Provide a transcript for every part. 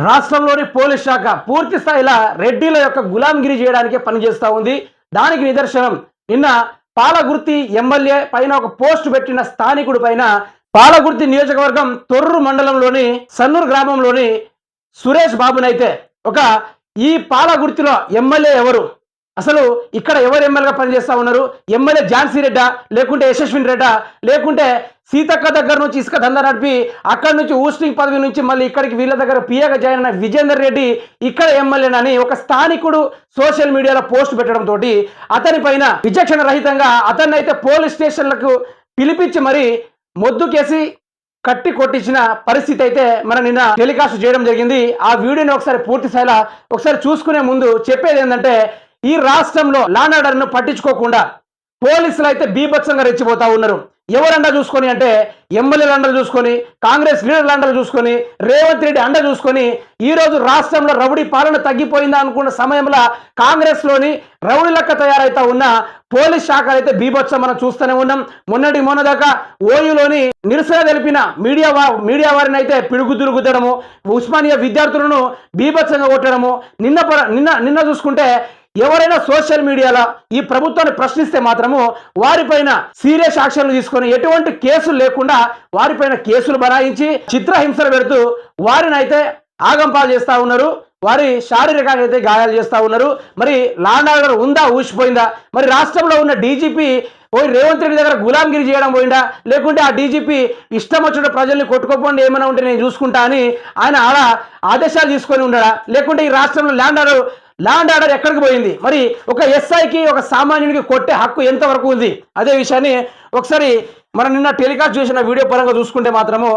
రాష్ట్రంలోని పోలీస్ శాఖ పూర్తి స్థాయిలో రెడ్డిల యొక్క గులాంగిరి చేయడానికి పనిచేస్తూ ఉంది. దానికి నిదర్శనం నిన్న పాలగుర్తి ఎమ్మెల్యే పైన ఒక పోస్ట్ పెట్టిన స్థానికుడి పైన పాలగుర్తి నియోజకవర్గం తొర్రు మండలంలోని సన్నూరు గ్రామంలోని సురేష్ బాబునైతే ఒక ఈ పాలగుర్తిలో ఎమ్మెల్యే ఎవరు, అసలు ఇక్కడ ఎవరు ఎమ్మెల్యేగా పనిచేస్తూ ఉన్నారు, ఎమ్మెల్యే ఝాన్సీ రెడ్డా లేకుంటే యశస్విని రెడ్డా లేకుంటే సీతక్క దగ్గర నుంచి ఇసుక దందా నడిపి అక్కడి నుంచి ఊస్టింగ్ పదవి నుంచి మళ్ళీ ఇక్కడికి వీళ్ళ దగ్గర పిఏగా జాయిన్ అయిన విజేందర్ రెడ్డి ఇక్కడ ఎమ్మెల్యేనని ఒక స్థానికుడు సోషల్ మీడియాలో పోస్ట్ పెట్టడంతో అతని పైన విచక్షణ రహితంగా అతన్ని అయితే పోలీస్ స్టేషన్లకు పిలిపించి మరి మొద్దుకేసి కట్టి కొట్టించిన పరిస్థితి అయితే మనం నిన్న టెలికాస్ట్ చేయడం జరిగింది. ఆ వీడియోని ఒకసారి పూర్తి స్థాయిలో ఒకసారి చూసుకునే ముందు చెప్పేది ఏంటంటే, ఈ రాష్ట్రంలో లా అండ్ ఆర్డర్ను పట్టించుకోకుండా పోలీసులు అయితే బీభత్సంగా రెచ్చిపోతా ఉన్నారు. ఎవరండా చూసుకొని అంటే ఎమ్మెల్యేల అండలు చూసుకొని, కాంగ్రెస్ లీడర్ల అండలు చూసుకొని, రేవంత్ రెడ్డి అండ చూసుకొని ఈరోజు రాష్ట్రంలో రౌడీ పాలన తగ్గిపోయిందా అనుకున్న సమయంలో కాంగ్రెస్లోని రౌడీ లెక్క తయారైతా ఉన్న పోలీస్ శాఖ అయితే బీభత్సం మనం చూస్తూనే ఉన్నాం. మొన్నదాకా ఓయూలోని నిరసన తెలిపిన మీడియా వారిని అయితే పిడుగుద్దులు గుద్దడము, ఉస్మానియా విద్యార్థులను బీభత్సంగా కొట్టడము, నిన్న చూసుకుంటే ఎవరైనా సోషల్ మీడియాలో ఈ ప్రభుత్వాన్ని ప్రశ్నిస్తే మాత్రము వారిపైన సీరియస్ యాక్షన్లు తీసుకొని ఎటువంటి కేసులు లేకుండా వారిపైన కేసులు బనాయించి చిత్రహింసలు పెడుతూ వారిని అయితే ఆగంపాలు చేస్తూ ఉన్నారు. వారి శారీరకంగా అయితే గాయాలు చేస్తూ ఉన్నారు. మరి లా అండ్ ఆర్డర్ ఉందా, ఊసిపోయిందా? మరి రాష్ట్రంలో ఉన్న డీజీపీ పోయి రేవంత్ రెడ్డి దగ్గర గులాంగిరి చేయడం పోయిందా, లేకుంటే ఆ డీజీపీ ఇష్టం వచ్చిన ప్రజల్ని కొట్టుకోపోండి ఏమైనా ఉంటే నేను చూసుకుంటా అని ఆయన ఆడ ఆదేశాలు తీసుకొని ఉండడా, లేకుంటే ఈ రాష్ట్రంలో లా అండ్ ఆర్డర్ ఎక్కడికి పోయింది? మరి ఒక ఎస్ఐకి ఒక సామాన్యునికి కొట్టే హక్కు ఎంతవరకు ఉంది? అదే విషయాన్ని ఒకసారి మనం నిన్న టెలికాస్ట్ చేసిన వీడియో పరంగా చూసుకుంటే మాత్రము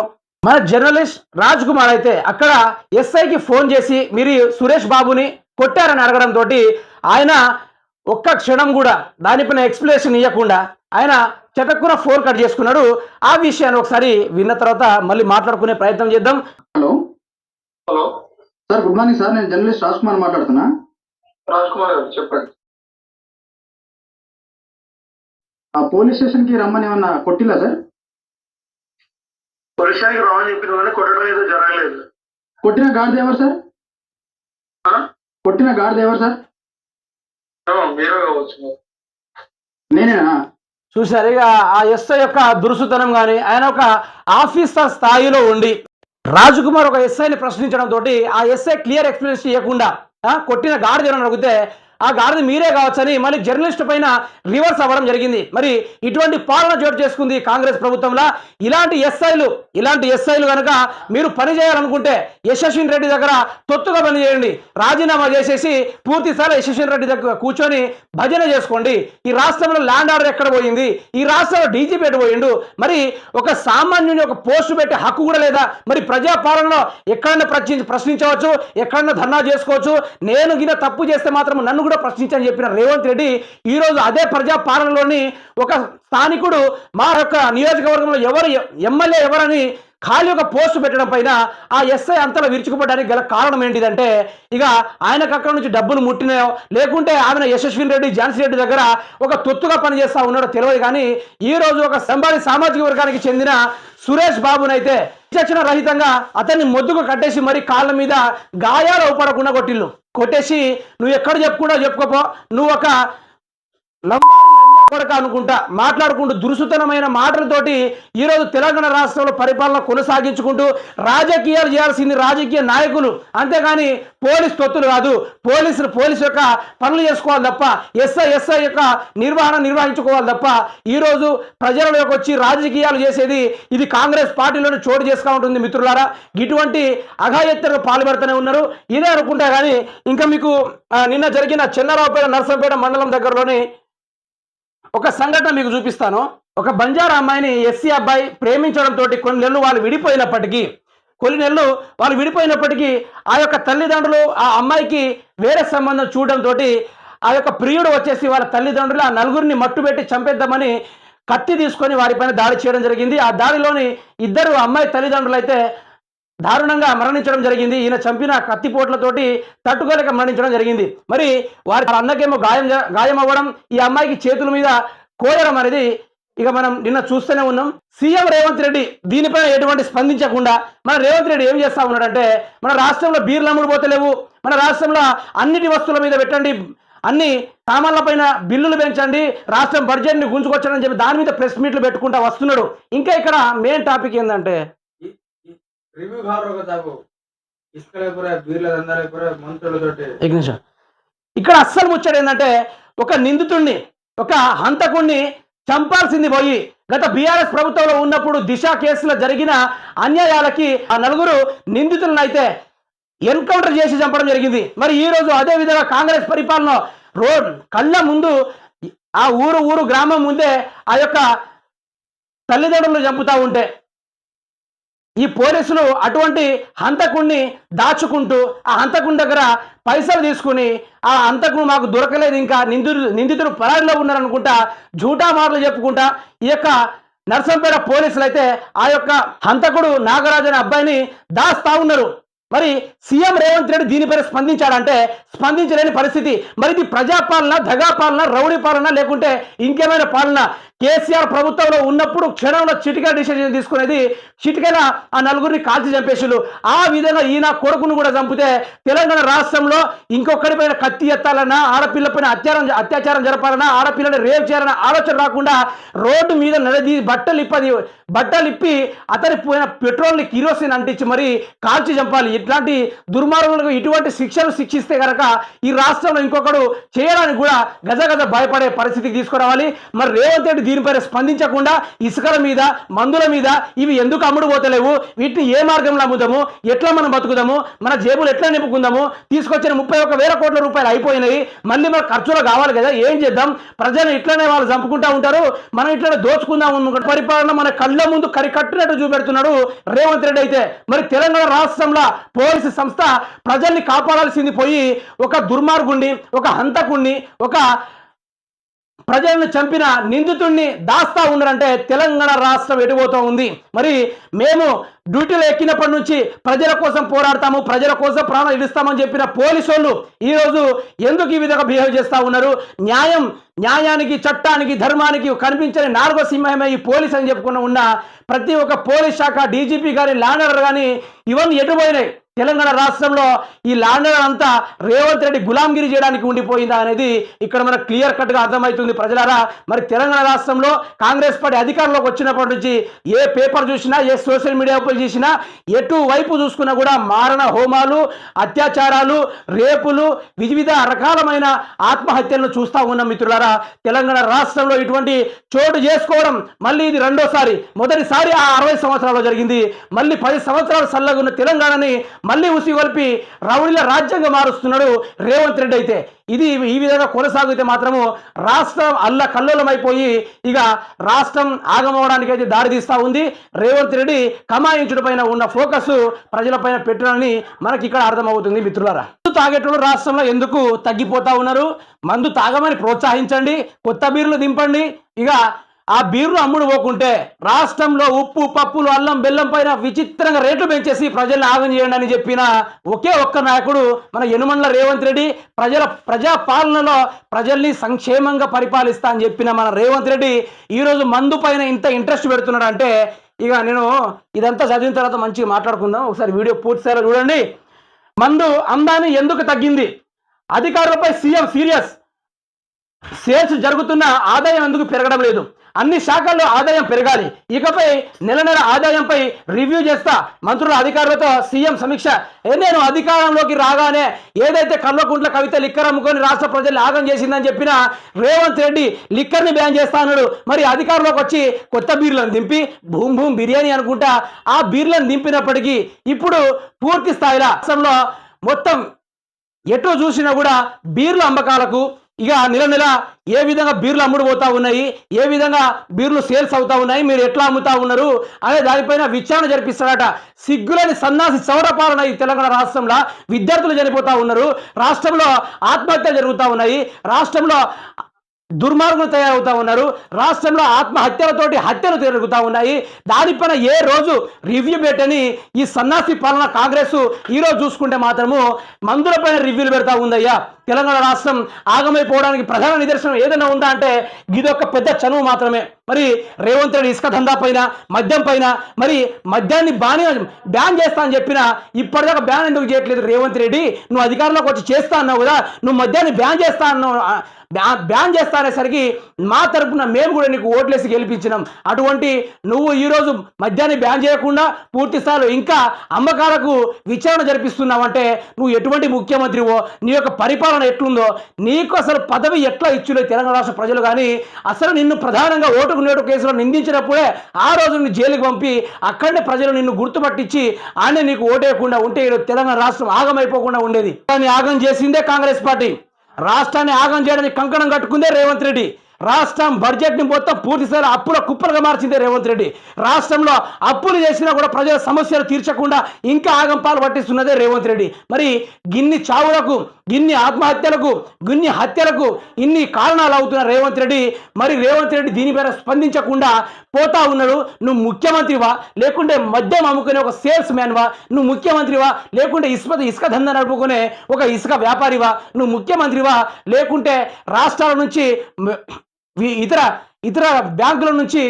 మన జర్నలిస్ట్ రాజ్ కుమార్ అయితే అక్కడ ఎస్ఐకి ఫోన్ చేసి మీరు సురేష్ బాబుని కొట్టారని అడగడంతో ఆయన ఒక్క క్షణం కూడా దానిపైన ఎక్స్ప్లెనేషన్ ఇవ్వకుండా ఆయన చటక్కున ఫోన్ కట్ చేసుకున్నాడు. ఆ విషయాన్ని ఒకసారి విన్న తర్వాత మళ్ళీ మాట్లాడుకునే ప్రయత్నం చేద్దాం. Hello sir, good morning sir. నేను జర్నలిస్ట్ రాజ్ కుమార్ మాట్లాడుతున్నా. రాజ్ కుమార్ గారు చెప్పండి. ఆ పోలీస్ స్టేషన్ కి రమ్మని ఏమన్నా కొట్టిలా సార్? పోలీస్ స్టేషన్కి రమ్మని చెప్పిన కానీ కొట్టడం ఏదో జరగలేదు. కొట్టిన గాడిద ఎవరు సార్? కొట్టిన గాడిద ఎవరు సార్? మీరే కావచ్చు. నేనేనా? చూసారు ఇక ఆ ఎస్ఐ యొక్క దురుసుతనం కానీ ఆయన ఒక ఆఫీసర్ స్థాయిలో ఉండి రాజకుమార్ ఒక ఎస్ఐని ప్రశ్నించడం తోటి ఆ ఎస్ఐ క్లియర్ ఎక్స్ప్లెనేషన్ ఇవ్వకుండా కొట్టిన గాడిద అని అడిగితే ఆ గాడిద మీరే కావచ్చని మళ్ళీ జర్నలిస్ట్ పైన రివర్స్ అవ్వడం జరిగింది. మరి ఇటువంటి పాలన చోటు చేసుకుంది కాంగ్రెస్ ప్రభుత్వంలో. ఇలాంటి ఎస్ఐలు కనుక మీరు పని చేయాలనుకుంటే యశస్విని రెడ్డి దగ్గర తొత్తుగా పని చేయండి, రాజీనామా చేసేసి పూర్తిసారి యశస్విని రెడ్డి దగ్గర కూర్చొని భజన చేసుకోండి. ఈ రాష్ట్రంలో ల్యాండ్ ఆర్డర్ ఎక్కడ పోయింది? ఈ రాష్ట్రంలో డీజీపీ ఎటు పోయిండు? మరి ఒక సామాన్యుని ఒక పోస్టు పెట్టే హక్కు కూడా లేదా? మరి ప్రజాపాలనలో ఎక్కడన్నా ప్రశ్నించవచ్చు, ఎక్కడన్నా ధర్నా చేసుకోవచ్చు. నేను గిన తప్పు చేస్తే మాత్రం నన్ను కూడా ప్రశ్నించని చెప్పిన రేవంత్ రెడ్డి ఈరోజు అదే ప్రజాపాలనలోని ఒక స్థానికుడు మా యొక్క నియోజకవర్గంలో ఎమ్మెల్యే ఎవరని ఖాళీ ఒక పోస్టు పెట్టడం పైన ఆ ఎస్ఐ అంతలో విరుచుకుపడడానికి గల కారణం ఏంటిదంటే, ఇక ఆయనకు అక్కడ నుంచి డబ్బులు ముట్టినాయో లేకుంటే ఆమె యశస్విని రెడ్డి ఝాన్సీ రెడ్డి దగ్గర ఒక తొత్తుగా పనిచేస్తా ఉన్నాడో తెలియదు. కానీ ఈ రోజు ఒక సంబాడి సామాజిక వర్గానికి చెందిన సురేష్ బాబునైతే విచక్షణ రహితంగా అతన్ని మొద్దుకు కట్టేసి మరి కాళ్ళ మీద గాయాలు అవపడకుండా కొట్టేసి నువ్వు ఎక్కడ చెప్పుకోపో, నువ్వు ఒక కొడక అనుకుంటా మాట్లాడుకుంటూ దురుసుతనమైన మాటలతోటి ఈరోజు తెలంగాణ రాష్ట్రంలో పరిపాలన కొనసాగించుకుంటూ రాజకీయాలు చేయాల్సింది రాజకీయ నాయకులు, అంతేగాని పోలీస్ తొత్తులు కాదు. పోలీసు యొక్క పనులు చేసుకోవాలి తప్ప ఎస్ఐ యొక్క నిర్వహించుకోవాలి తప్ప ఈరోజు ప్రజలలోకి వచ్చి రాజకీయాలు చేసేది ఇది కాంగ్రెస్ పార్టీలోనే చోటు చేసుకుంటూ ఉంటుంది. మిత్రులారా, ఇటువంటి అఘాయత్తులకు పాల్పడుతూనే ఉన్నారు. ఇదే అనుకుంటా కానీ ఇంకా మీకు నిన్న జరిగిన చెన్నారావుపేట నర్సంపేట మండలం దగ్గరలోని ఒక సంఘటన మీకు చూపిస్తాను. ఒక బంజారా అమ్మాయిని ఎస్సీ అబ్బాయి ప్రేమించడంతో కొన్ని నెలలు వాళ్ళు విడిపోయినప్పటికీ ఆ యొక్క తల్లిదండ్రులు ఆ అమ్మాయికి వేరే సంబంధం చూడడంతో ఆ యొక్క ప్రియుడు వచ్చేసి వాళ్ళ తల్లిదండ్రులు ఆ నలుగురిని మట్టుబెట్టి చంపేద్దామని కత్తి తీసుకొని వారిపైన దాడి చేయడం జరిగింది. ఆ దాడిలోని ఇద్దరు అమ్మాయి తల్లిదండ్రులు అయితే దారుణంగా మరణించడం జరిగింది. ఈయన చంపిన కత్తిపోట్లతోటి తట్టుకోలేక మరణించడం జరిగింది. మరి వారి అన్నకేమో గాయం అవ్వడం, ఈ అమ్మాయికి చేతుల మీద కోయడం అనేది ఇక మనం నిన్న చూస్తూనే ఉన్నాం. సీఎం రేవంత్ రెడ్డి దీనిపైన ఎటువంటి స్పందించకుండా మన రేవంత్ రెడ్డి ఏం చేస్తా ఉన్నాడంటే, మన రాష్ట్రంలో బీర్లు అమ్ముడు పోతలేవు, మన రాష్ట్రంలో అన్నిటి వస్తువుల మీద పెట్టండి, అన్ని సామాన్ల పైన బిల్లులు పెంచండి, రాష్ట్రం బడ్జెట్ని గుంజుకొచ్చాడని చెప్పి దాని మీద ప్రెస్ మీట్లు పెట్టుకుంటా వస్తున్నాడు. ఇంకా ఇక్కడ మెయిన్ టాపిక్ ఏంటంటే రివ్యూ బాగా ఇసుకలేపురా బీర్ల దందాలేపురా మంత్రులతోటి ఒక నిమిషం. ఇక్కడ అస్సలు ముచ్చట ఏంటంటే, ఒక నిందితుడిని, ఒక హంతకుడిని చంపాల్సింది పోయి గత బీఆర్ఎస్ ప్రభుత్వంలో ఉన్నప్పుడు దిశ కేసులో జరిగిన అన్యాయాలకి ఆ నలుగురు నిందితులను అయితే ఎన్కౌంటర్ చేసి చంపడం జరిగింది. మరి ఈ రోజు అదే విధంగా కాంగ్రెస్ పరిపాలన కళ్ళ ముందు ఆ ఊరు గ్రామం ముందే ఆ యొక్క తల్లిదండ్రులు చంపుతా ఉంటే ఈ పోలీసులు అటువంటి హంతకుణ్ణి దాచుకుంటూ ఆ హంతకుని దగ్గర పైసలు తీసుకుని ఆ హంతకుడు మాకు దొరకలేదు, ఇంకా నిందితుడు పరారిలో ఉన్నారనుకుంటా జూటా మాటలు చెప్పుకుంటా ఈ యొక్క నర్సంపేట పోలీసులు అయితే ఆ యొక్క హంతకుడు నాగరాజు అనే అబ్బాయిని దాస్తా ఉన్నారు. మరి సీఎం రేవంత్ రెడ్డి దీనిపైన స్పందించాడంటే స్పందించలేని పరిస్థితి. మరి ఇది ప్రజాపాలన, దగాపాలన, రౌడీ పాలన, లేకుంటే ఇంకేమైనా పాలన? కేసీఆర్ ప్రభుత్వంలో ఉన్నప్పుడు క్షణంలో చిటికా డిసిజన్ తీసుకునేది, చిటికైన ఆ నలుగురిని కాల్చి చంపేసారు. ఆ విధంగా ఈయన కొడుకును కూడా చంపితే తెలంగాణ రాష్ట్రంలో ఇంకొకరిపైన కత్తి ఎత్తాలన్నా, ఆడపిల్లపైన అత్యాచారం జరపాలన్నా, ఆడపిల్లని రేప్ చేయాలన్న ఆలోచన రాకుండా రోడ్డు మీద నడిది బట్టలు ఇప్పి అతని పోయిన పెట్రోల్ని కిరోసిన్ అంటించి మరి కాల్చి చంపాలి. ఇట్లాంటి దుర్మార్గులకు ఇటువంటి శిక్షలు శిక్షిస్తే కనుక ఈ రాష్ట్రంలో ఇంకొకడు చేయడానికి కూడా గజగజ భయపడే పరిస్థితికి తీసుకురావాలి. మరి రేవంత్ రెడ్డి దీనిపైన స్పందించకుండా ఇసుకల మీద, మందుల మీద ఇవి ఎందుకు అమ్ముడు పోతలేవు, వీటిని ఏ మార్గంలో అమ్ముదాము, ఎట్లా మనం బతుకుదాము, మన జేబులు ఎట్లా నింపుకుందాము, తీసుకొచ్చిన 31,000 కోట్ల రూపాయలు అయిపోయినాయి, మళ్ళీ మన ఖర్చులు కావాలి కదా, ఏం చేద్దాం, ప్రజలు ఇట్లనే వాళ్ళు చంపుకుంటా ఉంటారు, మనం ఇట్లనే దోచుకుందాం. పరిపాలన మన కళ్ళ ముందు కరికట్టినట్టు చూపెడుతున్నాడు రేవంత్ రెడ్డి. అయితే మరి తెలంగాణ రాష్ట్రంలో పోలీసు సంస్థ ప్రజల్ని కాపాడాల్సింది పోయి ఒక దుర్మార్గుణ్ణి, ఒక హంతకుణ్ణి, ఒక ప్రజలను చంపిన నిందితుడిని దాస్తా ఉన్నారంటే తెలంగాణ రాష్ట్రం ఎటుపోతూ ఉంది. మరి మేము డ్యూటీలో ఎక్కినప్పటి నుంచి ప్రజల కోసం పోరాడతాము, ప్రజల కోసం ప్రాణాలు ఇస్తామని చెప్పిన పోలీసు వాళ్ళు ఈరోజు ఎందుకు ఈ విధంగా బిహేవ్ చేస్తూ ఉన్నారు? న్యాయానికి, చట్టానికి, ధర్మానికి కనిపించని 4వ సింహమే ఈ పోలీస్ అని చెప్పుకున్న ఉన్న ప్రతి ఒక్క పోలీస్ శాఖ, డీజీపీ కానీ, లాండర్ కానీ ఇవన్నీ ఎటుపోయినాయి? తెలంగాణ రాష్ట్రంలో ఈ లాండర్ అంతా రేవంత్ రెడ్డి గులాంగిరి చేయడానికి ఉండిపోయిందా అనేది ఇక్కడ మనకు క్లియర్ కట్గా అర్థమవుతుంది ప్రజలారా. మరి తెలంగాణ రాష్ట్రంలో కాంగ్రెస్ పార్టీ అధికారంలోకి వచ్చినప్పటి నుంచి ఏ పేపర్ చూసినా, ఏ సోషల్ మీడియా ఓపెన్ చేసినా, ఎటువైపు చూసుకున్నా కూడా మారణ హోమాలు, అత్యాచారాలు, రేపులు, వివిధ రకాలమైన ఆత్మహత్యలను చూస్తూ ఉన్నాం మిత్రులారా. తెలంగాణ రాష్ట్రంలో ఇటువంటి చోటు చేసుకోవడం మళ్ళీ ఇది రెండోసారి. మొదటిసారి ఆ 60 సంవత్సరాల్లో జరిగింది. మళ్ళీ 10 సంవత్సరాలు సల్లగున్న తెలంగాణని మళ్ళీ ఉసిగొల్పి రౌడీల రాజ్యంగా మారుస్తున్నాడు రేవంత్ రెడ్డి. అయితే ఇది ఈ విధంగా కొనసాగితే మాత్రము రాష్ట్రం అల్లకల్లోలమైపోయి ఇక రాష్ట్రం ఆగమవడానికి అయితే దారి తీస్తూ ఉంది. రేవంత్ రెడ్డి కమాయించుడు పైన ఉన్న ఫోకస్ ప్రజలపైన పెట్టాలని మనకి ఇక్కడ అర్థమవుతుంది మిత్రులారా. మందు తాగేటోళ్ళు రాష్ట్రంలో ఎందుకు తగ్గిపోతా ఉన్నారు? మందు తాగమని ప్రోత్సహించండి, కొత్త బీర్లు దింపండి. ఇక ఆ బీర్లు అమ్ముడు పోకుంటే రాష్ట్రంలో ఉప్పు, పప్పులు, అల్లం, బెల్లం పైన విచిత్రంగా రేట్లు పెంచేసి ప్రజల్ని ఆగం చేయండి అని చెప్పిన ఒకే ఒక్క నాయకుడు మన యనుమల రేవంత్ రెడ్డి. ప్రజా పాలనలో ప్రజల్ని సంక్షేమంగా పరిపాలిస్తా అని చెప్పిన మన రేవంత్ రెడ్డి ఈరోజు మందు పైన ఇంత ఇంట్రెస్ట్ పెడుతున్నాడు అంటే, ఇక నేను ఇదంతా చదివిన తర్వాత మంచిగా మాట్లాడుకుందాం. ఒకసారి వీడియో పూర్తి స్థాయిలో చూడండి. మందు అందాన్ని ఎందుకు తగ్గింది? అధికారులపై సీఎం సీరియస్. సేల్స్ జరుగుతున్న ఆదాయం ఎందుకు పెరగడం లేదు? అన్ని శాఖల్లో ఆదాయం పెరగాలి. ఇకపై నెల ఆదాయంపై రివ్యూ చేస్తా. మంత్రుల అధికారులతో సీఎం సమీక్ష. నేను అధికారంలోకి రాగానే ఏదైతే కల్వకుంట్ల కవిత లిక్కర్ అమ్ముకొని రాష్ట్ర ప్రజల్ని ఆగం చేసిందని చెప్పిన రేవంత్ రెడ్డి లిక్కర్ని బ్యాన్ చేస్తా అన్నాడు. మరి అధికారంలోకి వచ్చి కొత్త బీర్లను దింపి భూమ్ భూమ్ బిర్యానీ అనుకుంటా ఆ బీర్లను దింపినప్పటికీ ఇప్పుడు పూర్తి స్థాయిలో రాష్ట్రంలో మొత్తం ఎటు చూసినా కూడా బీర్ల అమ్మకాలకు ఇక నెల ఏ విధంగా బీర్లు అమ్ముడు పోతా ఉన్నాయి, ఏ విధంగా బీర్లు సేల్స్ అవుతా ఉన్నాయి, మీరు ఎట్లా అమ్ముతా ఉన్నారు అనే దానిపైన విచారణ జరిపిస్తాడట. సిగ్గులేని సన్నాసి చౌరపాలన ఈ తెలంగాణ రాష్ట్రంలో. విద్యార్థులు చనిపోతా ఉన్నారు, రాష్ట్రంలో ఆత్మహత్యలు జరుగుతూ ఉన్నాయి, రాష్ట్రంలో దుర్మార్గులు తయారవుతా ఉన్నారు, రాష్ట్రంలో ఆత్మహత్యలతోటి హత్యలు జరుగుతూ ఉన్నాయి. దానిపైన ఏ రోజు రివ్యూ పెట్టని ఈ సన్నాసి పాలన కాంగ్రెస్ ఈరోజు చూసుకుంటే మాత్రము మందులపైన రివ్యూలు పెడతా ఉందయ్యా. తెలంగాణ రాష్ట్రం ఆగమైపోవడానికి ప్రధాన నిదర్శనం ఏదైనా ఉందా అంటే ఇదొక పెద్ద చనువు మాత్రమే. మరి రేవంత్ రెడ్డి ఇసుక దందా పైన, మద్యం పైన, మరి మద్యాన్ని బ్యాన్ చేస్తా అని చెప్పినా ఇప్పటిదాకా బ్యాన్ ఎందుకు చేయట్లేదు రేవంత్ రెడ్డి? నువ్వు అధికారంలోకి వచ్చి చేస్తా అన్నావు కదా, నువ్వు మద్యాన్ని బ్యాన్ చేస్తా అన్నావు, బ్యాన్ చేస్తా అనేసరికి మా తరపున మేము కూడా నీకు ఓట్లేసి గెలిపించినాం. అటువంటి నువ్వు ఈరోజు మద్యాన్ని బ్యాన్ చేయకుండా పూర్తి స్థాయిలో ఇంకా అమ్మకాలకు విచారణ జరిపిస్తున్నావంటే నువ్వు ఎటువంటి ముఖ్యమంత్రివో, నీ యొక్క పరిపాలన ఎట్లుందో, నీకు అసలు పదవి ఎట్లా ఇచ్చులే తెలంగాణ రాష్ట్ర ప్రజలు. కానీ అసలు నిన్ను ప్రధానంగా ఓటుకు నేటు కేసులో నిందించినప్పుడే ఆ రోజు నిన్ను జైలుకి పంపి అక్కడనే ప్రజలు నిన్ను గుర్తుపట్టించి ఆయన నీకు ఓటేయకుండా ఉంటే ఈరోజు తెలంగాణ రాష్ట్రం ఆగమైపోకుండా ఉండేది. దాన్ని ఆగం చేసిందే కాంగ్రెస్ పార్టీ. రాష్ట్రాన్ని ఆగం చేయడానికి కంకణం కట్టుకుందే రేవంత్ రెడ్డి. రాష్ట్రం బడ్జెట్ని మొత్తం పూర్తి స్థాయిలో అప్పుల కుప్పలుగా మార్చిందే రేవంత్ రెడ్డి. రాష్ట్రంలో అప్పులు చేసినా కూడా ప్రజల సమస్యలు తీర్చకుండా ఇంకా ఆగం పాలు పట్టిస్తున్నదే రేవంత్ రెడ్డి. మరి గిన్ని చావులకు, గిన్ని ఆత్మహత్యలకు, గిన్ని హత్యలకు ఇన్ని కారణాలు అవుతున్న రేవంత్ రెడ్డి, మరి రేవంత్ రెడ్డి దీనిపైన స్పందించకుండా పోతా ఉన్నాడు. నువ్వు ముఖ్యమంత్రివా లేకుంటే మద్యం అమ్ముకునే ఒక సేల్స్ మ్యాన్వా? నువ్వు ముఖ్యమంత్రివా లేకుంటే ఇసుక దందా నడుపుకునే ఒక ఇసుక వ్యాపారివా? నువ్వు ముఖ్యమంత్రివా లేకుంటే రాష్ట్రాల నుంచి ఇతర బ్యాంకుల నుంచి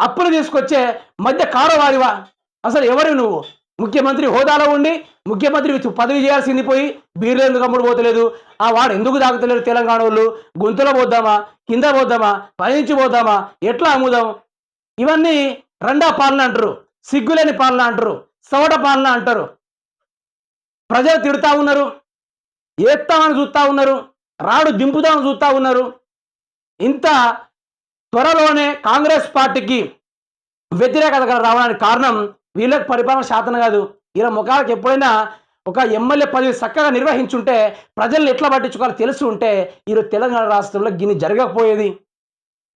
అప్పులు తీసుకొచ్చే మధ్య కారోబారివా? అసలు ఎవరు నువ్వు? ముఖ్యమంత్రి హోదాలో ఉండి ముఖ్యమంత్రి పదవి చేయాల్సింది పోయి బీర్లు ఎందుకు అమ్ముడు పోతలేదు? ఆ వాడు ఎందుకు తాగుతలేరు తెలంగాణ వాళ్ళు? గొంతులో పోద్దామా, కింద పోద్దామా, పైనుంచి పోద్దామా, ఎట్లా అమ్ముదాం? ఇవన్నీ రెండా పాలన అంటారు, సిగ్గులేని పాలన అంటారు, సవట పాలన అంటారు. ప్రజలు తిడుతూ ఉన్నారు, ఏత్తామని చూస్తూ ఉన్నారు, రాడు దింపుదామని చూస్తూ ఉన్నారు. ఇంత త్వరలోనే కాంగ్రెస్ పార్టీకి వ్యతిరేకత రావడానికి కారణం వీళ్ళకి పరిపాలన శాతం కాదు. వీళ్ళ ముఖాలకు ఎప్పుడైనా ఒక ఎమ్మెల్యే పదవి చక్కగా నిర్వహించుంటే, ప్రజల్ని ఎట్లా పట్టించుకోవాలో తెలిసి ఉంటే ఈరోజు తెలంగాణ రాష్ట్రంలో గిన్ని జరగకపోయేది.